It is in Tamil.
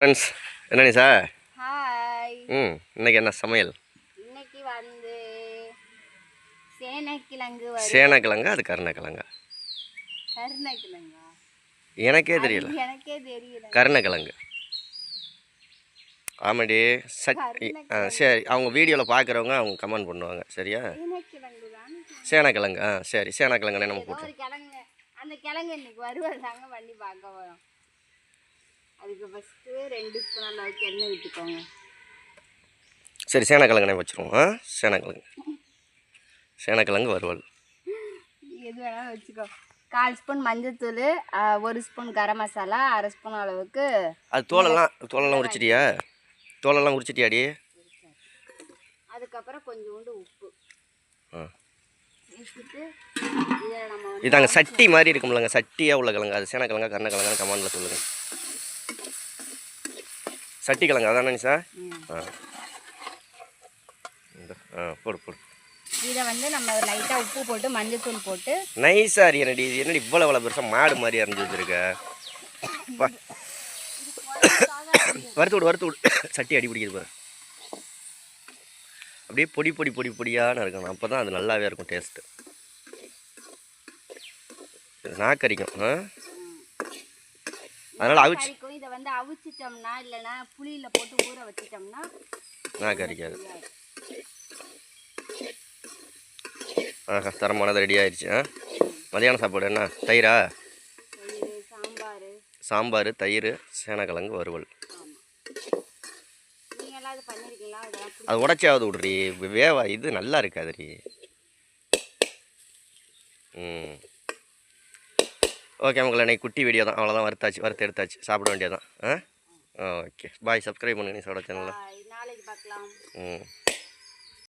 ஃப்ரெண்ட்ஸ் என்ன சார்? ஹாய். இன்னைக்கு என்ன சமையல்? இன்னைக்கு வந்து சேனக்கிழங்கு வறுவல். சேனக்கிழங்கா அது கருணக்கிழங்கா? கருணக்கிழங்கா எனக்கே தெரியல. கருணக்கிழங்கு ஆமாடி. சரி, அவங்க வீடியோவில் பார்க்குறவங்க அவங்க கமெண்ட் பண்ணுவாங்க. சரியா? சேனக்கிழங்கு சரி. சேனக்கிழங்கு நம்ம போட்டு கிழங்கு, அந்த கிழங்கு இன்னைக்கு வறுவல் தாங்க பண்ணி பார்க்க போகிறோம். அதுக்கு ஃபஸ்ட்டு 2 ஸ்பூன் அளவுக்கு எண்ணெய் விட்டுக்கோங்க. சரி, சேனக்கிழங்குனே வச்சுருவோம். சேனக்கிழங்கு வறுவல் எது வேணாலும் வச்சுக்கோ. 1/4 ஸ்பூன் மஞ்சள்தூள், 1 ஸ்பூன் கரம் மசாலா, 1/2 ஸ்பூன் அளவுக்கு. அது தோலெல்லாம் உரிச்சிட்டியா? தோலெல்லாம் உரிச்சிட்டியாடி? அதுக்கப்புறம் கொஞ்சோண்டு உப்பு. இதாங்க சட்டி மாதிரி இருக்கும்லங்க, சட்டியாக உள்ள கிழங்கு. அது சேனக்கிழங்கா கருணக்கிழங்கா கமாண்டில் சொல்லுங்கள். சட்டி கிழங்கு அதானே சார்? போடு போடு. இதை வந்து நம்ம லைட்டாக உப்பு போட்டு மஞ்சள்தூள் போட்டு நைஸாக என்னடி இவ்வளோ பெருசாக மாடு மாதிரி அரைஞ்சி வச்சுருக்க. வறுத்து விடு. சட்டி அடி பிடிக்குது பாரு. அப்படியே பொடியான இருக்கணும். அப்போ தான் அது நல்லாவே இருக்கும் டேஸ்ட்டு. நாக்கரிக்கும். அதனால் இதை வந்து அவிச்சிட்டோம்னா இல்லைன்னா புளியில் போட்டு ஊற வச்சிட்டோம்னா நாக்கரிக்காது. தரமானது ரெடி ஆயிடுச்சு. மதியான சாப்பாடு என்ன? தயிரா? சாம்பார், தயிர், சேனக்கிழங்கு வறுவல். அது உடச்சாவது விட்றி, வேவா இது நல்லா இருக்காதுரி. ஓகே மக்களை, இன்னைக்கு குட்டி வீடியோ தான். அவ்வளோதான். வறுத்து எடுத்தாச்சு. சாப்பிட வேண்டியதான். Okay bye. சப்ஸ்கிரைப் பண்ணுங்க நீ சோட சேனலில். நாளைக்கு பார்க்கலாம்.